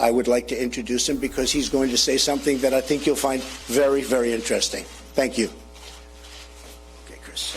I would like to introduce him because he's going to say something that I think you'll find very, very interesting. Thank you. Okay, Chris.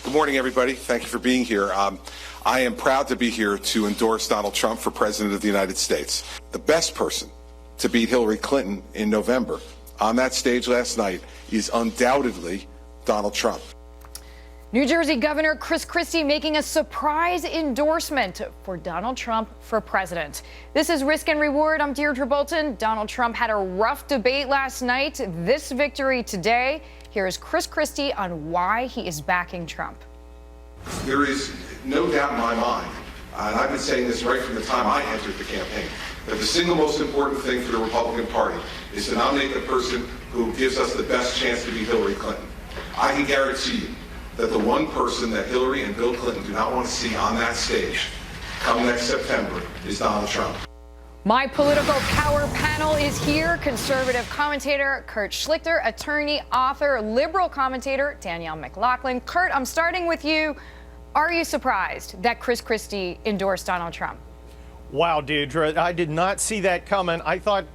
Good morning, everybody. Thank you for being here. I am proud to be here to endorse Donald Trump for President of the United States. The best person to beat Hillary Clinton in November on that stage last night is undoubtedly Donald Trump. New Jersey Governor Christie making a surprise endorsement for Donald Trump for president. This is Risk and Reward. I'm Deirdre Bolton. Donald Trump had a rough debate last night. This victory today. Here is Christie on why he is backing Trump. There is no doubt in my mind, and I've been saying this right from the time I entered the campaign, that the single most important thing for the Republican Party is to nominate the person who gives us the best chance to beat Hillary Clinton. I can guarantee you that the one person that Hillary and Bill Clinton do not want to see on that stage come next September is Donald Trump. My political power panel is here. Conservative commentator Kurt Schlichter, attorney, author, liberal commentator Danielle McLaughlin. Kurt, I'm starting with you. Are you surprised that Christie endorsed Donald Trump? Wow, Deirdre, I did not see that coming. I thought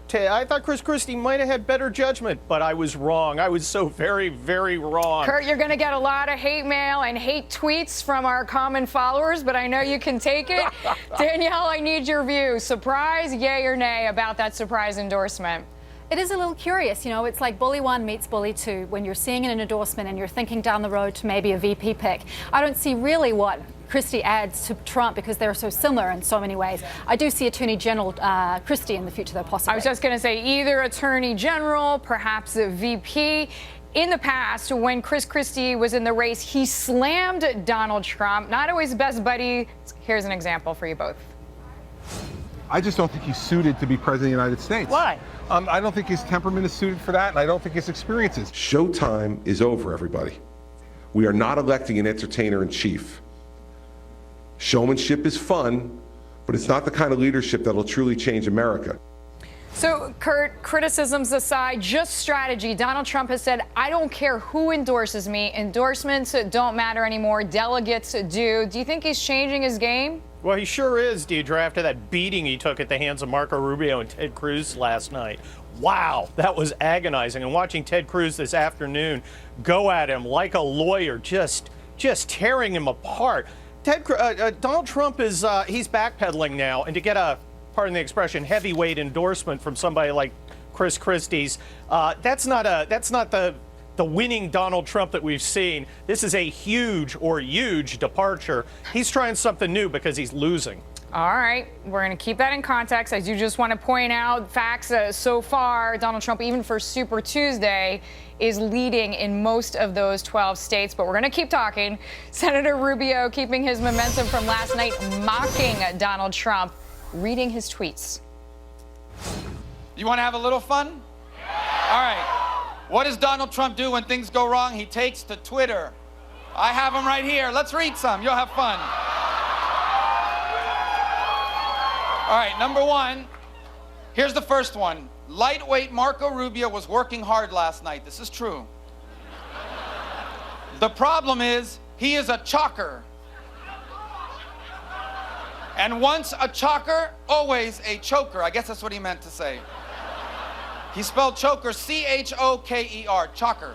Christie might have had better judgment, but I was wrong. I was so very, very wrong. Kurt, you're going to get a lot of hate mail and hate tweets from our common followers, but I know you can take it. Danielle, I need your view. Surprise, yay or nay, about that surprise endorsement? It is a little curious, you know, it's like bully one meets bully two. When you're seeing an endorsement and you're thinking down the road to maybe a VP pick, I don't see really what Christie adds to Trump because they're so similar in so many ways. I do see Attorney General Christie in the future, though, possibly. I was just going to say either Attorney General, perhaps a VP. In the past, when Christie was in the race, he slammed Donald Trump. Not always best buddy. Here's an example for you both. I just don't think he's suited to be president of the United States. Why? I don't think his temperament is suited for that, and I don't think his experience is. Showtime is over, everybody. We are not electing an entertainer-in-chief. Showmanship is fun, but it's not the kind of leadership that will truly change America. So, Kurt, criticisms aside, just strategy. Donald Trump has said, I don't care who endorses me. Endorsements don't matter anymore. Delegates do. Do you think he's changing his game? Well, he sure is, Deirdre, after that beating he took at the hands of Marco Rubio and Ted Cruz last night. Wow, that was agonizing. And watching Ted Cruz this afternoon go at him like a lawyer, just tearing him apart. Donald Trump is he's backpedaling now, and to get a, pardon the expression, heavyweight endorsement from somebody like Christie's, that's not the winning Donald Trump that we've seen. This is a huge departure. He's trying something new because he's losing. All right, we're going to keep that in context. I do just want to point out facts. So far, Donald Trump, even for Super Tuesday, is leading in most of those 12 states. But we're going to keep talking. Senator Rubio keeping his momentum from last night, mocking Donald Trump, reading his tweets. You want to have a little fun? All right. What does Donald Trump do when things go wrong? He takes to Twitter. I have him right here. Let's read some. You'll have fun. All right, number one, here's the first one. Lightweight Marco Rubio was working hard last night. This is true. The problem is, he is a chalker. And once a chalker, always a choker. I guess that's what he meant to say. He spelled choker, C-H-O-K-E-R, chalker.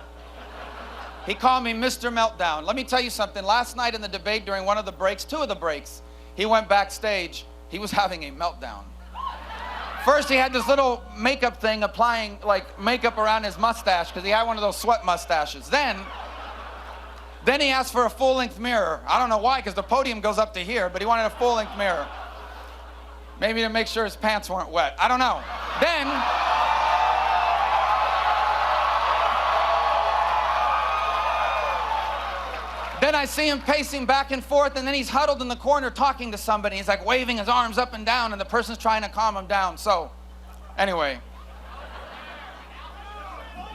He called me Mr. Meltdown. Let me tell you something. Last night in the debate during one of the breaks, two of the breaks, he went backstage. He was having a meltdown. First, he had this little makeup thing applying like makeup around his mustache because he had one of those sweat mustaches. Then he asked for a full-length mirror. I don't know why, because the podium goes up to here, but he wanted a full-length mirror. Maybe to make sure his pants weren't wet. I don't know. Then I see him pacing back and forth, and then he's huddled in the corner talking to somebody. He's like waving his arms up and down, and the person's trying to calm him down. So, anyway.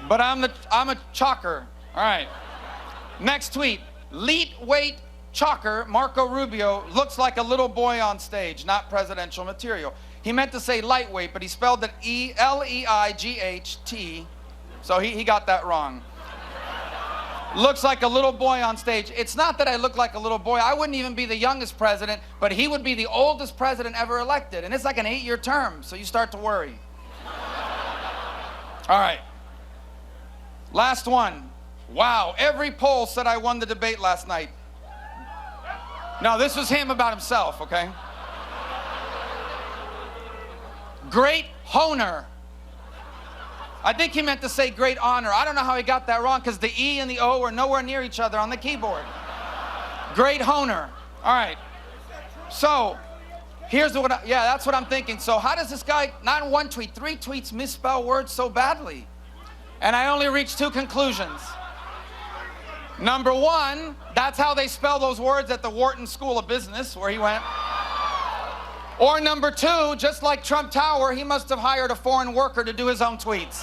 But I'm a chalker. All right. Next tweet. Weight chalker Marco Rubio looks like a little boy on stage, not presidential material. He meant to say lightweight, but he spelled it L-E-I-G-H-T, so he got that wrong. looks like a little boy on stage. It's not that I look like a little boy. I wouldn't even be the youngest president, but he would be the oldest president ever elected. And it's like an 8-year term, so you start to worry. All right. Last one. Wow, every poll said I won the debate last night. No, this was him about himself, okay? Great honer. I think he meant to say great honor. I don't know how he got that wrong because the E and the O are nowhere near each other on the keyboard. Great honer. All right. So, here's what yeah, that's what I'm thinking. So how does this guy, not in one tweet, 3 tweets misspell words so badly? And I only reached 2 conclusions. Number 1, that's how they spell those words at the Wharton School of Business, where he went. Or number 2, just like Trump Tower, he must have hired a foreign worker to do his own tweets.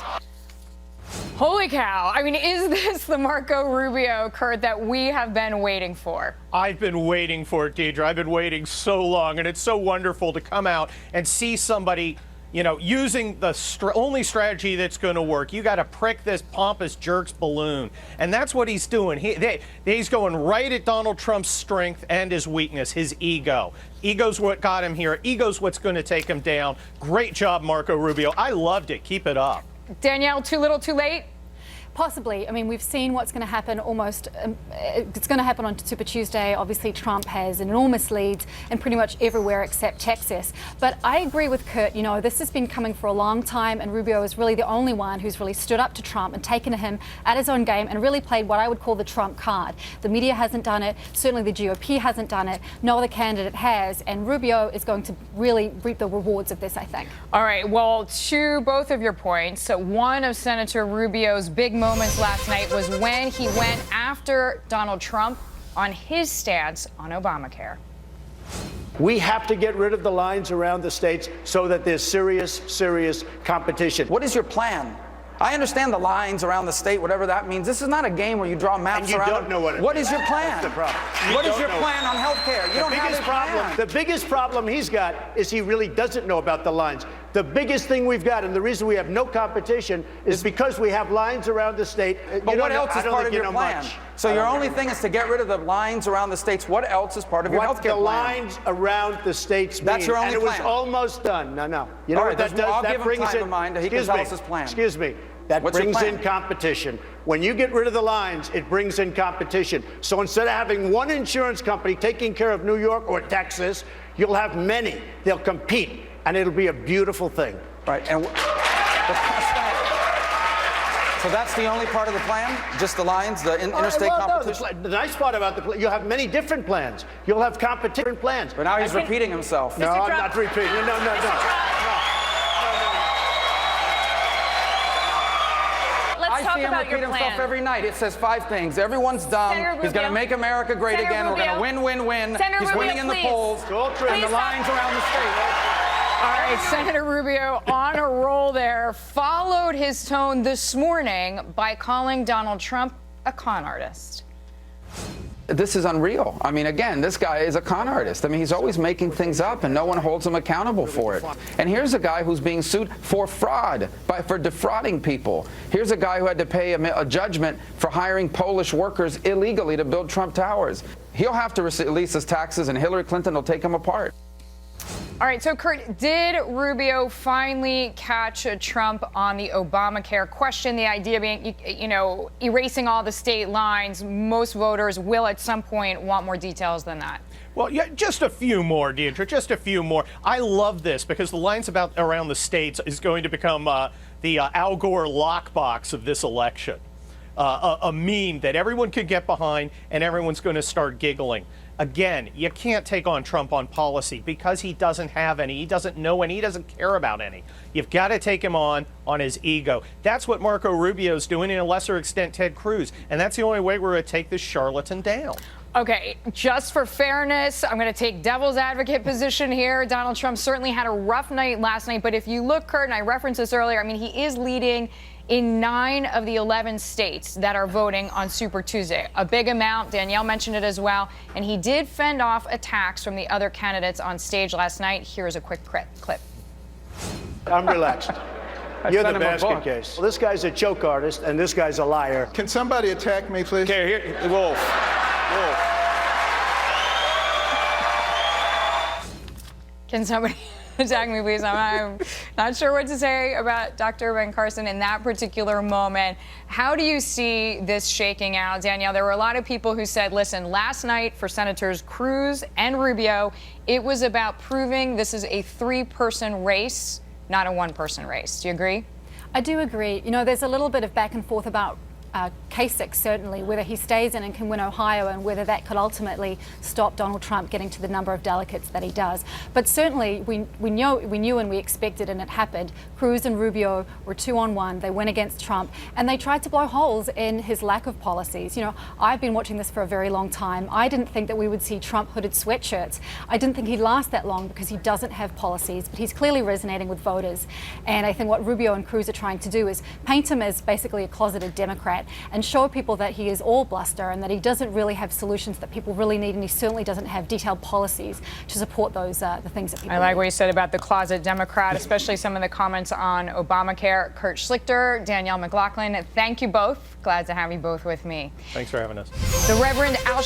Holy cow. I mean, is this the Marco Rubio, Kurt, that we have been waiting for? I've been waiting for it, Deidre. I've been waiting so long, and it's so wonderful to come out and see somebody, you know, using the only strategy that's going to work. You got to prick this pompous jerk's balloon. And that's what he's doing. He's going right at Donald Trump's strength and his weakness, his ego. Ego's what got him here. Ego's what's going to take him down. Great job, Marco Rubio. I loved it. Keep it up. Danielle, too little, too late? Possibly. I mean, we've seen what's going to happen almost, it's going to happen on Super Tuesday. Obviously, Trump has enormous leads in pretty much everywhere except Texas. But I agree with Kurt. You know, this has been coming for a long time, and Rubio is really the only one who's really stood up to Trump and taken him at his own game and really played what I would call the Trump card. The media hasn't done it. Certainly the GOP hasn't done it. No other candidate has. And Rubio is going to really reap the rewards of this, I think. All right. Well, to both of your points, one of Senator Rubio's big moments last night was when he went after Donald Trump on his stance on Obamacare. We have to get rid of the lines around the states so that there's serious competition. What is your plan? I understand the lines around the state, whatever that means. This is not a game where you draw maps and you around. Don't know what it What means. is your plan? That's the problem. What is your plan on health care? You don't have a plan. The biggest problem he's got is he really doesn't know about the lines. The biggest thing we've got, and the reason we have no competition, is because we have lines around the state. But what else is part of your plan? So your only thing is to get rid of the lines around the states. What else is part of your health care plan? What the lines around the states mean. That's your only plan. And it was almost done. No. You know what that does? I'll that give brings him time in, of mind. He can tell us his plan. Excuse me. That brings in competition. When you get rid of the lines, it brings in competition. So instead of having one insurance company taking care of New York or Texas, you'll have many. They'll compete, and it'll be a beautiful thing. Right. And so that's the only part of the plan? Just the lines, the interstate competition? No, the nice part about the plan, you'll have many different plans. You'll have competition plans. But now he's repeating himself. No, I'm not repeating. No. I see him repeat himself every night. It says 5 things. Everyone's dumb. He's going to make America great again. We're going to win, win, win. He's winning in the polls. And the lines around the state. All right, Senator Rubio on a roll there. Followed his tone this morning by calling Donald Trump a con artist. This is unreal. I mean, again, this guy is a con artist. I mean, he's always making things up, and no one holds him accountable for it. And here's a guy who's being sued for fraud, for defrauding people. Here's a guy who had to pay a judgment for hiring Polish workers illegally to build Trump Towers. He'll have to release his taxes, and Hillary Clinton will take him apart. All right, so Kurt, did Rubio finally catch Trump on the Obamacare question? The idea being, you know, erasing all the state lines. Most voters will at some point want more details than that. Well, yeah, just a few more, Deidre, just a few more. I love this because the lines around the states is going to become the Al Gore lockbox of this election. A meme that everyone could get behind and everyone's going to start giggling. Again, you can't take on Trump on policy because he doesn't have any, he doesn't know any, he doesn't care about any. You've got to take him on his ego. That's what Marco Rubio's doing, in a lesser extent Ted Cruz. And that's the only way we're going to take this charlatan down. Okay, just for fairness, I'm going to take devil's advocate position here. Donald Trump certainly had a rough night last night, but if you look, Kurt, and I referenced this earlier, I mean, he is leading in 9 of the 11 states that are voting on Super Tuesday. A big amount. Danielle mentioned it as well. And he did fend off attacks from the other candidates on stage last night. Here's a quick clip. I'm relaxed. You're sent the him a basket book. case. Well, this guy's a choke artist, and this guy's a liar. Can somebody attack me, please? Okay, here, Wolf. Can somebody attack me, please? I'm not sure what to say about Dr. Ben Carson in that particular moment. How do you see this shaking out, Danielle? There were a lot of people who said, listen, last night for Senators Cruz and Rubio, it was about proving this is a three-person race, not a one-person race. Do you agree? I do agree. You know, there's a little bit of back and forth about Kasich, certainly, whether he stays in and can win Ohio and whether that could ultimately stop Donald Trump getting to the number of delegates that he does. But certainly we knew and we expected, and it happened. Cruz and Rubio were 2-on-1. They went against Trump and they tried to blow holes in his lack of policies. You know, I've been watching this for a very long time. I didn't think that we would see Trump hooded sweatshirts. I didn't think he'd last that long because he doesn't have policies, but he's clearly resonating with voters. And I think what Rubio and Cruz are trying to do is paint him as basically a closeted Democrat and show people that he is all bluster and that he doesn't really have solutions that people really need, and he certainly doesn't have detailed policies to support those the things that people I like need. what you said about the closet Democrat, especially some of the comments on Obamacare. Kurt Schlichter, Danielle McLaughlin, thank you both. Glad to have you both with me. Thanks for having us. The Reverend Al